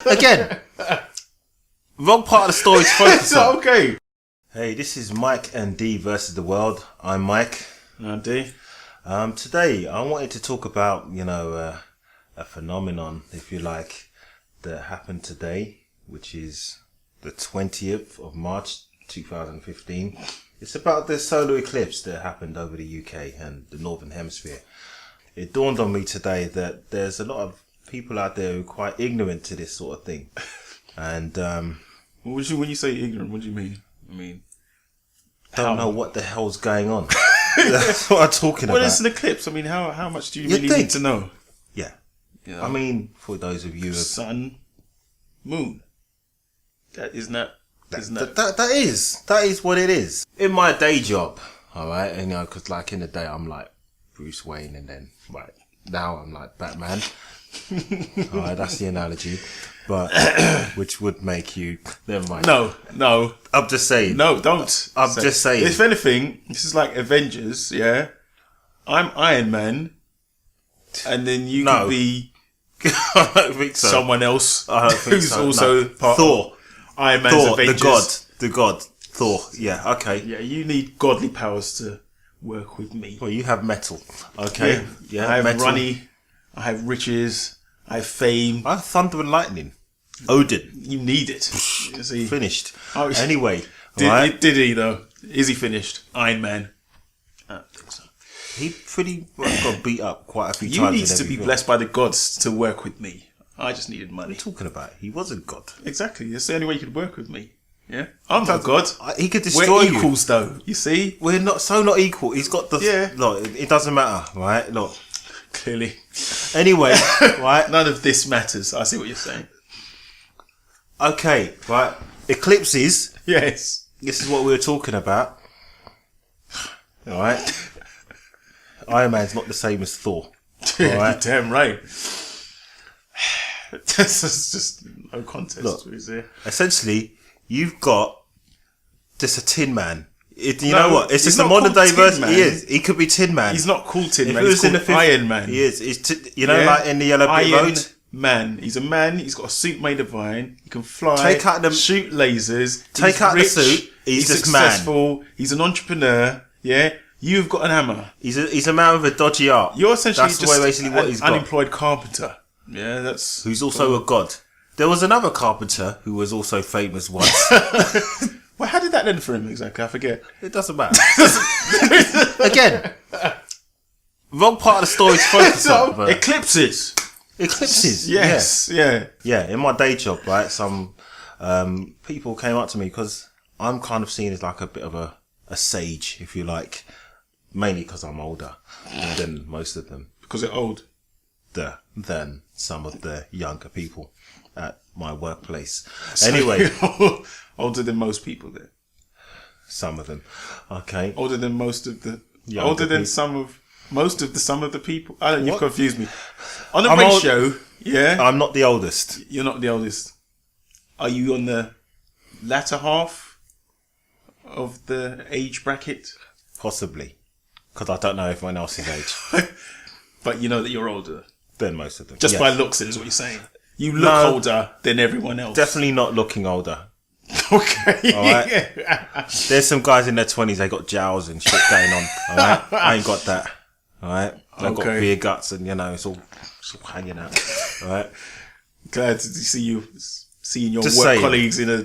Again, wrong part of the story to focus on. Okay. Hey, this is Mike and D versus the world. I'm Mike. I'm D. Today, I wanted to talk about, a phenomenon, if you like, that happened today, which is the 20th of March 2015. It's about the solar eclipse that happened over the UK and the Northern Hemisphere. It dawned on me today that there's a lot of people out there who are quite ignorant to this sort of thing. And when you say ignorant, what do you mean? I mean, don't know what the hell's going on. That's what I'm talking about. Well, it's an eclipse. I mean, how much do you really need to know? Yeah. You know, I mean, for those of you... Sun, moon. That is not... That is what it is. In my day job, alright, because like in the day I'm like Bruce Wayne, and then right now I'm like Batman. Alright, that's the analogy. But which would make you... Never mind. No. I'm just saying. No, don't. I'm just saying. If anything, this is like Avengers, yeah? I'm Iron Man, and then you could be I don't think so. someone else I don't think who's so. also part Thor. of Iron Man's Thor, Avengers. the god. Thor. Yeah, okay. Yeah, you need godly powers to work with me. Well, you have metal. Okay. Yeah, I have metal. money, I have riches, I have fame. I have thunder and lightning. Odin. You need it. You see. Finished. Oh, Anyway. Did he though? Is he finished? Iron Man. I don't think so. He pretty much got beat up quite a few You times. need to be blessed by the gods to work with me. I just needed money. What are you talking about? He was a god. Exactly. That's the only way you could work with me. Yeah. I'm not God. He could destroy We're you. equals though. You see? We're not equal. He's got the... Yeah. Look, it doesn't matter, right? Look. Clearly. Anyway, right? None of this matters. I see what you're saying. Okay, right. Eclipses. Yes. This is what we were talking about. Alright? Iron Man's not the same as Thor. Alright? You're damn right. This is just no contest. Look, is there? essentially, you've got just a Tin Man. You know what? It's he's just a not modern day called version. Tin He Man. is. He could be Tin Man. He's not called Tin If Man. it He's was in called the 50s, Iron Man. He is. Like in the Yellow Brick Iron Road. Man. He's a man. He's got a suit made of iron. He can fly. Take out the- shoot lasers. Take he's out the rich, suit. He's just man. successful. He's an entrepreneur. Yeah. You've got an hammer. He's a man with a dodgy art. You're essentially That's just basically what an he's got. unemployed carpenter. Yeah, that's... Who's also a god. There was another carpenter who was also famous once. Well, how did that end for him exactly? I forget. It doesn't matter. Again, wrong part of the story to focus on. But Eclipses. eclipses. Yes. Yeah. Yeah, in my day job, right, some people came up to me because I'm kind of seen as like a bit of a sage, if you like. Mainly because I'm older than most of them. Because they're old. Than some of the younger people at my workplace. Anyway. Older than most people there. Some of them. Okay. Older than most of the... Younger older than people. some of the people. I don't... You've What? confused me. On a I'm ratio, yeah? I'm not the oldest. You're not the oldest. Are you on the latter half of the age bracket? Possibly. Because I don't know everyone else's age. But you know that you're older. Than most of them. Just Yes. by looks, is what you're saying. You look older than everyone else. Definitely not looking older. Okay. Alright. There's some guys in their 20s, they got jowls and shit going on. Alright. I ain't got that. Alright. I've got Okay. beer guts and it's all hanging out. Alright. Glad to see seeing your Just work saying. colleagues in a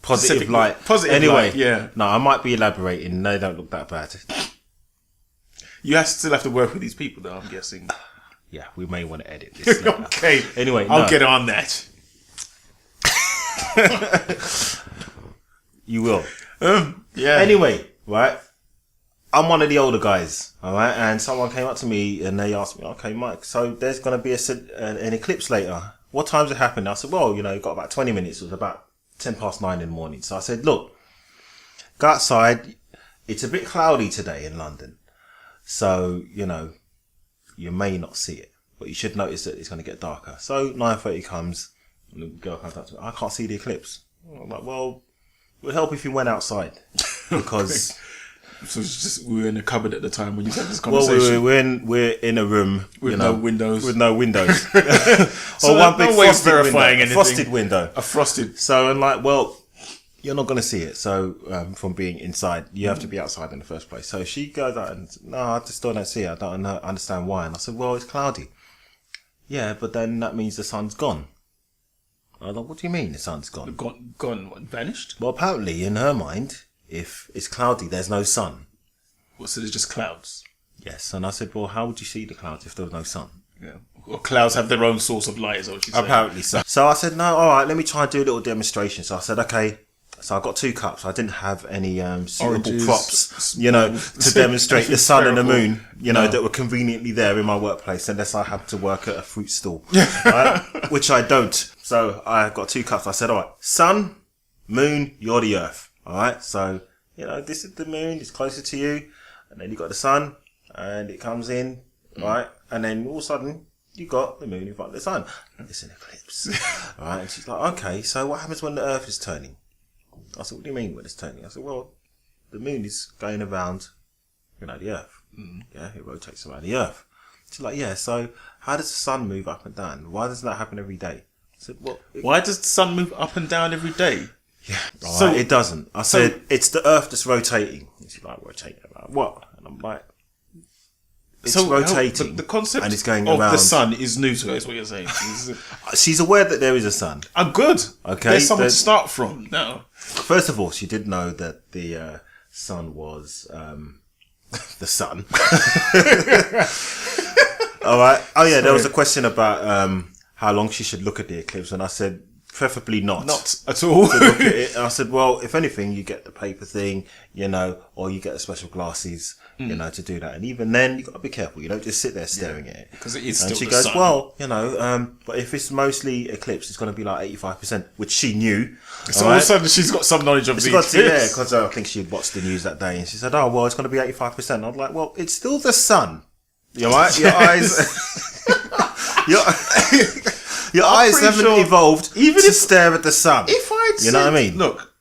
Positive specific light. Positive anyway, light, yeah. No, I might be elaborating. They don't look that bad. You still have to work with these people, though, I'm guessing. Yeah, we may want to edit this. later. Okay. Anyway, I'll no. get on that. You will. Yeah. Anyway, right. I'm one of the older guys, alright? And someone came up to me and they asked me, okay, Mike, so there's going to be an eclipse later. What time's it happening? I said, well, you've got about 20 minutes. It was about 9:10 in the morning. So I said, look, go outside. It's a bit cloudy today in London. So, you may not see it, but you should notice that it's going to get darker. So 9:30 comes, and the girl comes up to me, I can't see the eclipse. I'm like, well, it would help if you went outside, because So it's just we were in a cupboard at the time when you had this Well, conversation. we're in a room With no windows. With no windows. So or one big no way of frosted verifying window. anything. Frosted window. A frosted. So I'm like, well, you're not going to see it. So from being inside, you have to be outside in the first place. So she goes out and no, I just still don't see it. I don't understand why. And I said, well, it's cloudy. Yeah, but then that means the sun's gone. I was like, what do you mean the sun's gone? Gone, what, vanished? Well, apparently in her mind, if it's cloudy, there's no sun. Well, so there's just clouds. Yes, and I said, well, how would you see the clouds if there was no sun? Yeah. Or clouds have their own source of light, is what she's saying. Apparently so. So I said, no, all right, let me try and do a little demonstration. So I said, okay. So I got 2 cups. I didn't have any suitable Oranges, props, to demonstrate the sun and the moon, No. that were conveniently there in my workplace, unless I had to work at a fruit stall, right? Which I don't. So I got 2 cups. I said, all right, sun, moon, you're the earth. All right. So, this is the moon. It's closer to you. And then you got the sun and it comes in, right? And then all of a sudden you got the moon in front of the sun. It's an eclipse. All right. And she's like, okay, so what happens when the earth is turning? I said, what do you mean when it's turning? I said, well, the moon is going around, the earth. Yeah, it rotates around the earth. She's like, yeah, so how does the sun move up and down? Why doesn't that happen every day? I said, well... Why does the sun move up and down every day? Yeah, So- it doesn't. I said, it's the earth that's rotating. And she's like, rotating around what? And I'm like, it's rotating. The concept and it's going of around. the sun is new to her, is what you're saying. She's aware that there is a sun. I'm good. Okay, There's something to there's- start from. No. First of all, she did know that the sun was the sun. All right. Oh yeah, there was a question about how long she should look at the eclipse, and I said preferably not. Not at all. To look at it. And I said, well, if anything, you get the paper thing, or you get the special glasses, to do that. And even then, you got to be careful. You don't just sit there staring at it. Because it is And still she the goes, sun. well, but if it's mostly eclipse, it's going to be like 85%, which she knew. So all of a sudden, she's got some knowledge of She the got to, yeah, eclipse. because I think she'd watched the news that day, and she said, "Oh well, it's going to be 85%." I'm like, "Well, it's still the sun. You know, right? Your eyes, your eyes pretty haven't sure evolved even to if- stare at the sun. If I'd You know what I mean? Look,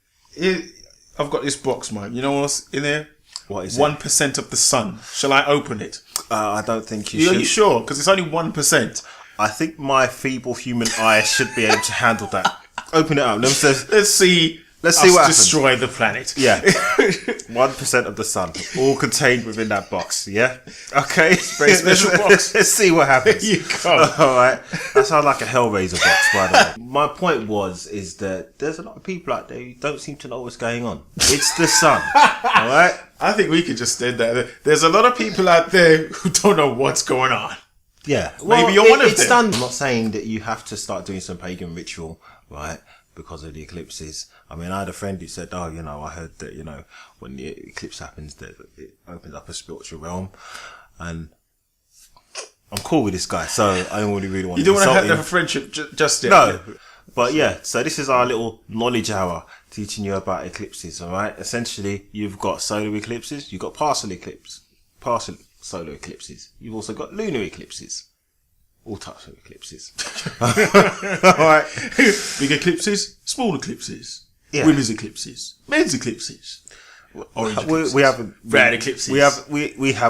I've got this box, man. You know what's in there? What is it? 1% of the sun. Shall I open it? I don't think Are should. you sure? Because it's only 1%. I think my feeble human eye should be able to handle that. Open it up. Let's see what us happens. destroy the planet. Yeah, 1% of the sun, all contained within that box. Yeah, okay. Very special box. Let's see what happens. You go. All right, that sounds like a Hellraiser box, by the way. My point is that there's a lot of people out there who don't seem to know what's going on. It's the sun. All right. I think we could just end that. There's a lot of people out there who don't know what's going on. Yeah, Maybe you're one of it's them. done. I'm not saying that you have to start doing some pagan ritual, right? Because of the eclipses. I mean, I had a friend who said, "Oh, I heard that when the eclipse happens, that it opens up a spiritual realm." And I'm cool with this guy, so I don't really want You to don't want to insult have him. a friendship just yet. No. But yeah, so this is our little knowledge hour teaching you about eclipses, alright? Essentially, you've got solar eclipses, you've got partial solar eclipses. You've also got lunar eclipses. All types of eclipses. Alright. Big eclipses, small eclipses, Yeah. women's eclipses, men's eclipses, orange eclipses, We have red eclipses, we have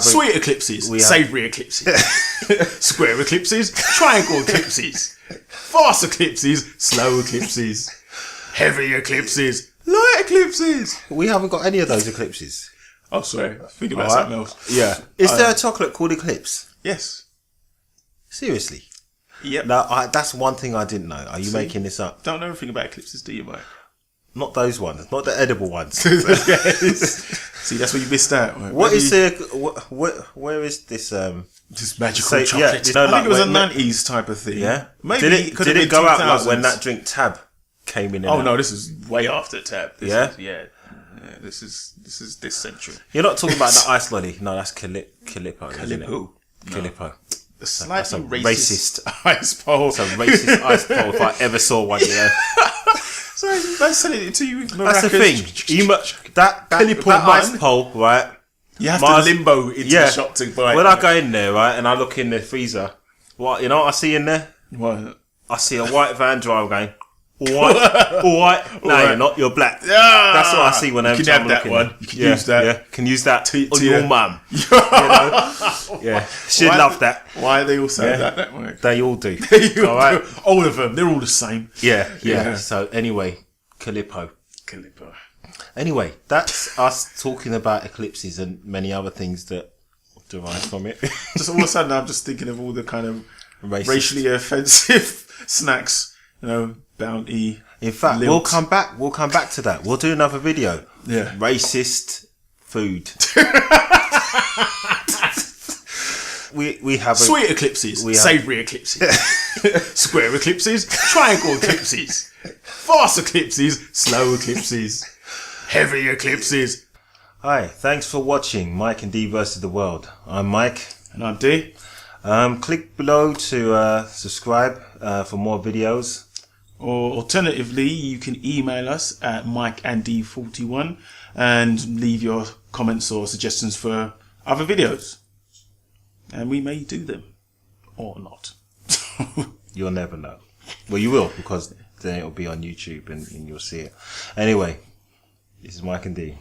sweet eclipses, we have- savoury eclipses, square eclipses, triangle eclipses, fast eclipses, slow eclipses, heavy eclipses, light eclipses. we haven't got any of those eclipses. Oh, sorry, think about Alright. something else. Yeah. Is there a chocolate called Eclipse? Yes. Seriously? Yep. Now, that's one thing I didn't know. Are you making this up? Don't know everything about eclipses, do you, Mike? Not those ones. Not the edible ones. See, that's what you missed out. Right? What Maybe is the... Where is this... this magical Say- chocolate? yeah, I think like it was a when- 90s type of thing. Yeah? Maybe Did it go out like when that drink Tab came in? And Oh out? no, this is way after Tab. This Yeah? is, yeah. This is this century. You're not talking about the ice lolly. No, that's Calippo. isn't it? Calippo. Calippo. The slightly a racist ice pole. It's a racist ice pole if I ever saw one, So they're selling it to you with That's the maracas. thing. That Calippo ice man. pole, right? You have Mars- to limbo into the shop to buy When it. I go in there, right, and I look in the freezer, what I see in there? What? I see a white van driver going, White. No, White. you're not. You're black. Yeah. That's what I see when you I'm can have that looking one. at. You can use that. Yeah, can use that To on your- your mum. You know? Yeah, she'd love that. Why are they all say Yeah. that? That way. They all do. All right. All of them. They're all the same. Yeah. So anyway, Calippo. Calippo. Anyway, that's us talking about eclipses and many other things that derive from it. Just all of a sudden, I'm just thinking of all the kind of Racist. racially offensive snacks. You know, Bounty. In fact, Lilt. we'll come back to that. We'll do another video. Yeah. Racist food. we have Sweet eclipses, we have- savoury eclipses, square eclipses, triangle eclipses, fast eclipses, slow eclipses, heavy eclipses. Hi, thanks for watching Mike and D versus the world. I'm Mike. And I'm D. Click below to subscribe for more videos. Or alternatively, you can email us at mikeand41 and leave your comments or suggestions for other videos. And we may do them. Or not. You'll never know. Well, you will, because then it'll be on YouTube and you'll see it. Anyway, this is Mike and D.